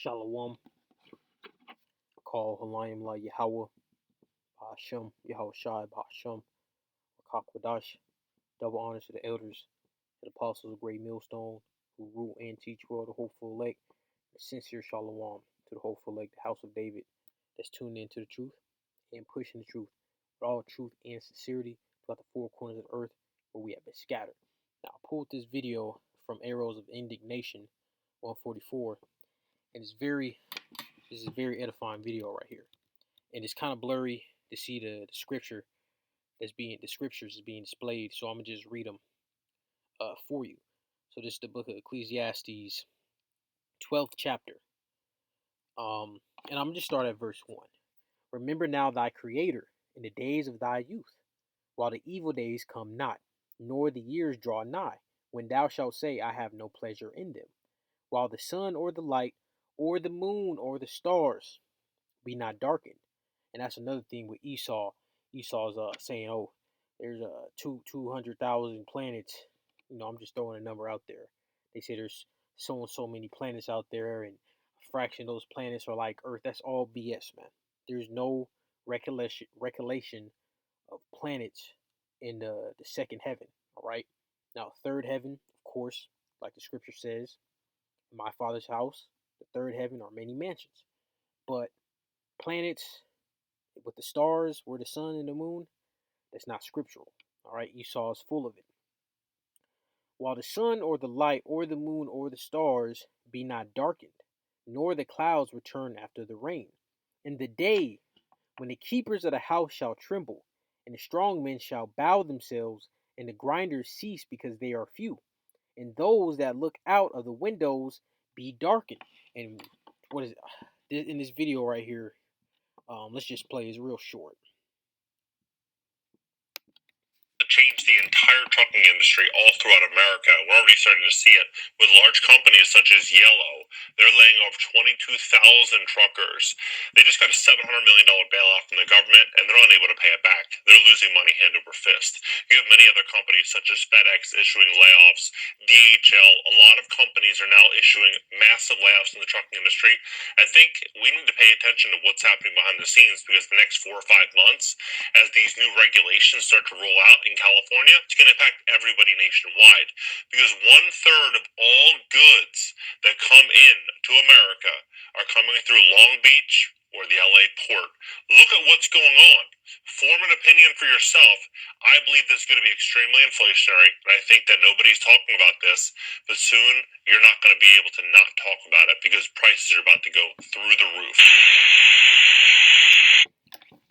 Shalom, call Halayim La Yahweh, Hashem, Yahweh Shai, Hashem, Kakwadash. Double honors to the elders and apostles of Great Millstone who rule and teach well the hopeful elect. A sincere Shalom to the hopeful elect, the house of David that's tuned into the truth and pushing the truth with all truth and sincerity throughout the four corners of the earth where we have been scattered. Now, I pulled this video from Arrows of Indignation 144, and this is a very edifying video right here. And it's kind of blurry to see the scriptures is being displayed. So I'm gonna just read them for you. So this is the book of Ecclesiastes, 12th chapter. And I'm gonna just start at verse 1. Remember now thy Creator in the days of thy youth, while the evil days come not, nor the years draw nigh, when thou shalt say, I have no pleasure in them, while the sun or the light, or the moon, or the stars be not darkened. And that's another thing with Esau. Esau's saying, "Oh, there's 200,000 planets." I'm just throwing a number out there. They say there's so and so many planets out there, and a fraction of those planets are like Earth. That's all BS, man. There's no recollection of planets in the second heaven. All right. Now, third heaven, of course, like the scripture says, in my Father's house, the third heaven are many mansions. But planets with the stars, where the sun and the moon, that's not scriptural. All right, Esau is full of it. While the sun or the light or the moon or the stars be not darkened, nor the clouds return after the rain, in the day when the keepers of the house shall tremble, and the strong men shall bow themselves, and the grinders cease because they are few, and those that look out of the windows be darkened. And what is it? In this video right here? Let's just play. It's real short. Change the entire trucking industry all throughout America. We're already starting to see it with large companies such as Yellow. They're laying off 22,000 truckers. They just got a $700 million bailout from the government, and they're unable to pay it back. They're losing money hand over fist. You have many other companies such as FedEx issuing layoffs, DHL. A lot of companies are now issuing massive layoffs in the trucking industry. I think we need to pay attention to what's happening behind the scenes, because the next 4 or 5 months, as these new regulations start to roll out in California, it's going to impact everybody nationwide, because 1/3 of all goods that come in to America are coming through Long Beach or the LA port. Look at what's going on. Form an opinion for yourself. I believe this is going to be extremely inflationary, and I think that nobody's talking about this, but soon you're not going to be able to not talk about it, because prices are about to go through the roof.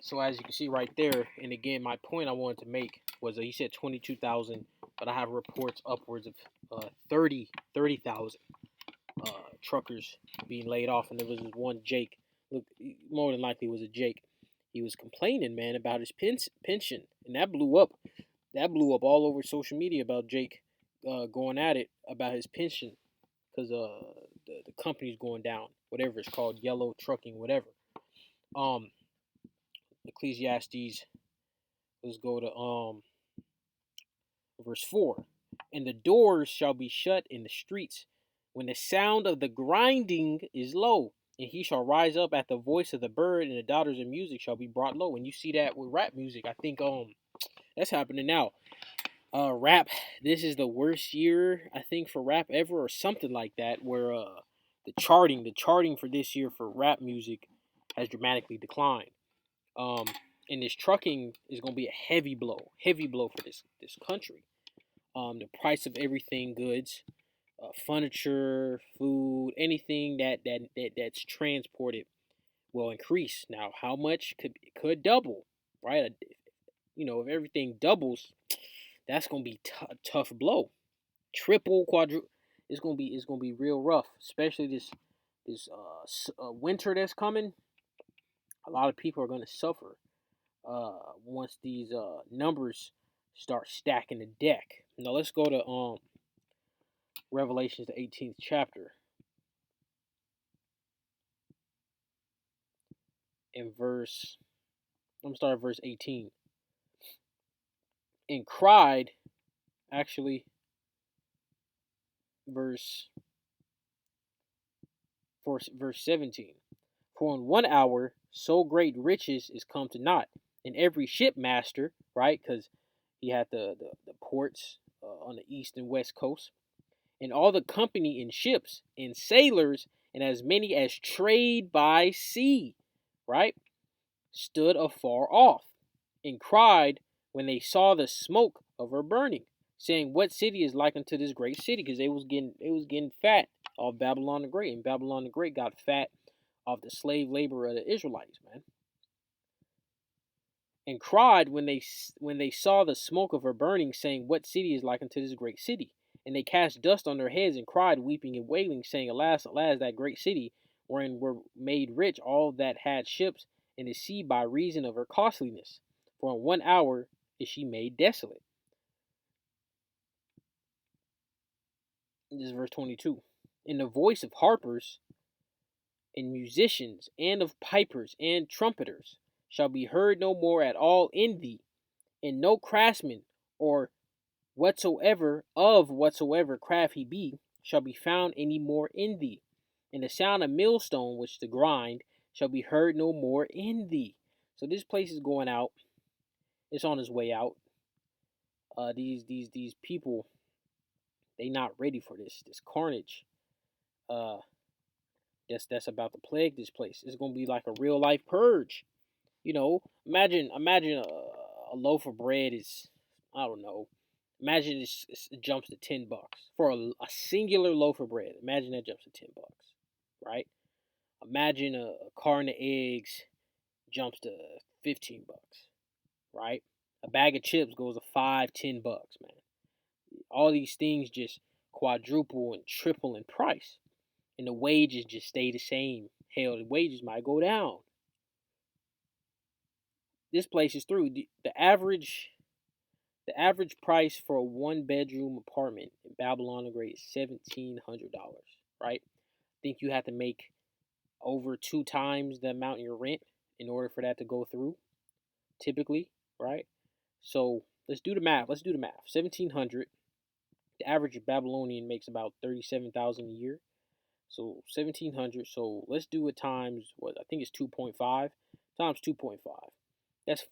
So as you can see right there, and again, my point I wanted to make was he said 22,000, but I have reports upwards of 30,000 truckers being laid off. And there was this one Jake, look, more than likely it was a Jake. He was complaining, man, about his pension, and that blew up. That blew up all over social media about Jake going at it about his pension, because the company's going down, whatever it's called, Yellow Trucking, whatever. Ecclesiastes, let's go to verse 4. And the doors shall be shut in the streets when the sound of the grinding is low, and he shall rise up at the voice of the bird, and the daughters of music shall be brought low. And you see that with rap music. I think that's happening now. Rap, this is the worst year I think for rap ever, or something like that, where the charting for this year for rap music has dramatically declined. And this trucking is going to be a heavy blow for this country. The price of everything, goods, furniture, food, anything that's transported will increase. Now, how much could double, right? If everything doubles, that's going to be tough blow. Triple, quadruple. It's gonna be real rough, especially this winter that's coming. A lot of people are gonna suffer once these numbers start stacking the deck. Now let's go to Revelations, the 18th chapter, in verse. I'm gonna start at verse 18. And cried, actually, verse for verse 17. For in 1 hour so great riches is come to naught, and every shipmaster, right? Because he had the ports on the east and west coast, and all the company in ships and sailors, and as many as trade by sea, right? Stood afar off, and cried when they saw the smoke of her burning, saying, "What city is like unto this great city?" Because they was getting fat off Babylon the Great, and Babylon the Great got fat off the slave labor of the Israelites, man. And cried when they saw the smoke of her burning, saying, "What city is like unto this great city?" And they cast dust on their heads and cried, weeping and wailing, saying, "Alas, alas, that great city, wherein were made rich all that had ships in the sea by reason of her costliness. For in 1 hour is she made desolate." This is verse 22. "In the voice of harpers and musicians, and of pipers and trumpeters, shall be heard no more at all in thee, and no craftsman or whatsoever craft he be, shall be found any more in thee. And the sound of millstone, which to grind, shall be heard no more in thee." So this place is going out. It's on its way out. These people, they not ready for this carnage. That's about to plague this place. It's gonna be like a real life purge. Imagine a loaf of bread is, I don't know. Imagine it jumps to $10 for a singular loaf of bread. Imagine that jumps to $10, right? Imagine a carton of eggs jumps to $15, right? A bag of chips goes to $5, $10, man. All these things just quadruple and triple in price, and the wages just stay the same. Hell, the wages might go down. This place is through. The average price for a 1-bedroom apartment in Babylon the Great is $1,700, right? I think you have to make over 2 times the amount in your rent in order for that to go through, typically, right? So let's do the math. 1,700. The average Babylonian makes about 37,000 a year. So 1,700. So let's do it times what I think it's 2.5 times 2.5. That's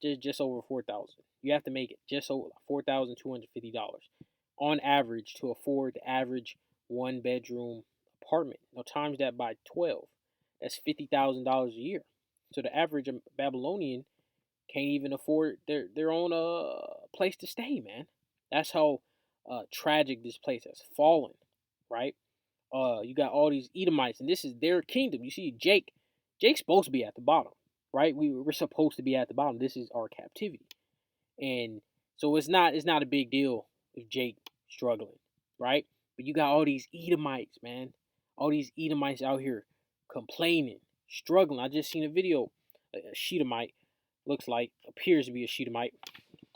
just over 4,000. You have to make it just over $4,250 on average to afford the average 1-bedroom apartment. Now times that by 12. That's $50,000 a year. So the average Babylonian can't even afford their own place to stay, man. That's how tragic this place has fallen, right? You got all these Edomites, and this is their kingdom. You see, Jake's supposed to be at the bottom, right? We're supposed to be at the bottom. This is our captivity, and so it's not a big deal if Jake struggling, right? But you got all these Edomites, man. All these Edomites out here complaining, struggling. I just seen a video. A Shedemite appears to be a Shedemite.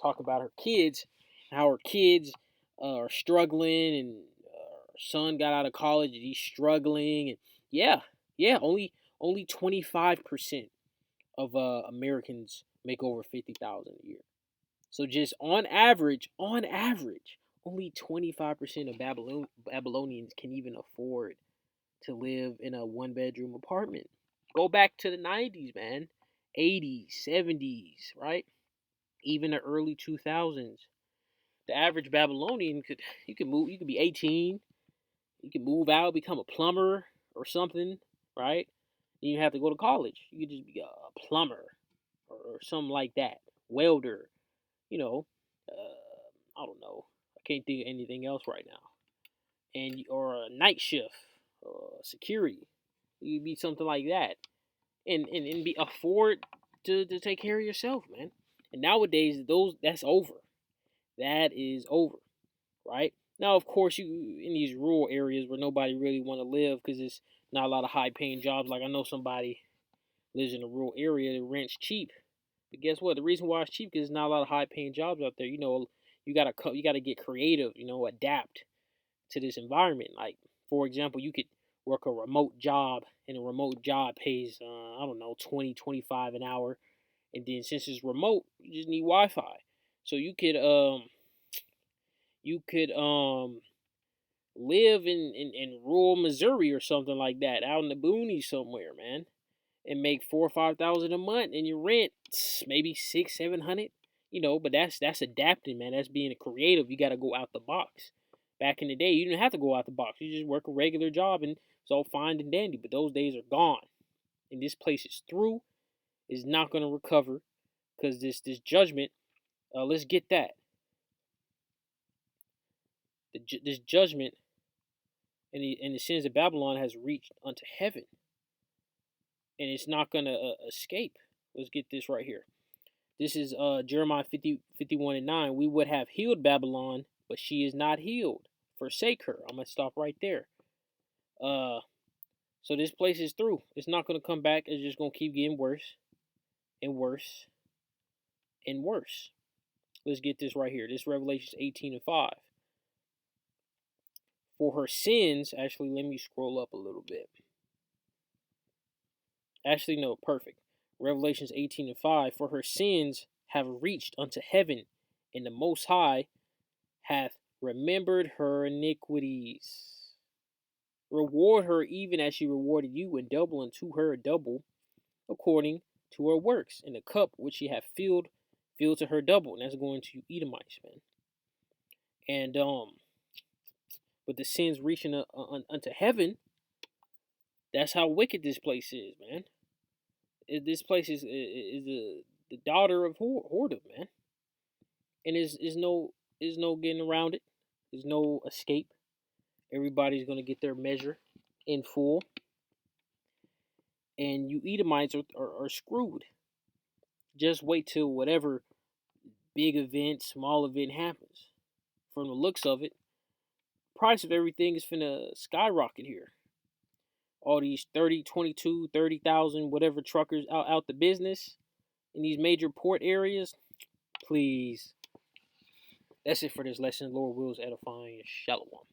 Talk about her kids, how her kids are struggling, and her son got out of college and he's struggling. And yeah, only 25% of Americans make over 50,000 a year. So just on average, only 25% of Babylonians can even afford to live in a 1-bedroom apartment. Go back to the 90s, man. 80s, 70s, right? Even the early 2000s. The average Babylonian could be 18, you could move out, become a plumber or something, right? Then you have to go to college. You could just be a plumber or something like that. Welder, you know, I don't know. I can't think of anything else right now. Or a night shift, security. You could be something like that, and be afford to take care of yourself, man. And nowadays, that's over. That is over, right? Now, of course, you in these rural areas where nobody really want to live because it's not a lot of high-paying jobs. Like I know somebody lives in a rural area that rents cheap, but guess what? The reason why it's cheap because there's not a lot of high-paying jobs out there. You gotta get creative. Adapt to this environment. Like for example, you could work a remote job, and a remote job pays I don't know 20-25 an hour, and then since it's remote, you just need Wi-Fi. So you could live in rural Missouri or something like that, out in the boonies somewhere, man, and make 4 or 5 thousand a month, and your rent maybe 600, 700. But that's adapting, man. That's being creative. You got to go out the box. Back in the day, you didn't have to go out the box. You just work a regular job, and it's all fine and dandy. But those days are gone, and this place is through. Is not going to recover because this judgment. Let's get that. This judgment and the sins of Babylon has reached unto heaven, and it's not going to escape. Let's get this right here. This is Jeremiah 51:9. We would have healed Babylon, but she is not healed. Forsake her. I'm going to stop right there. So this place is through. It's not going to come back. It's just going to keep getting worse and worse and worse. Let's get this right here. This Revelation 18:5. For her sins, actually, let me scroll up a little bit. Actually, no, perfect. Revelations 18:5. For her sins have reached unto heaven, and the Most High hath remembered her iniquities. Reward her even as she rewarded you, and double unto her a double, according to her works. And the cup which she hath filled to her double. And that's going to Edomites, man. And with the sins reaching unto heaven, that's how wicked this place is, man. This place is the daughter of whoredom, man. And is no getting around it. There's no escape. Everybody's gonna get their measure in full. And you Edomites are screwed. Just wait till whatever big event, small event happens. From the looks of it, price of everything is finna skyrocket here. All these 30, 22, 30,000, whatever truckers out the business in these major port areas. Please. That's it for this lesson. Lord wills edifying. Shalom.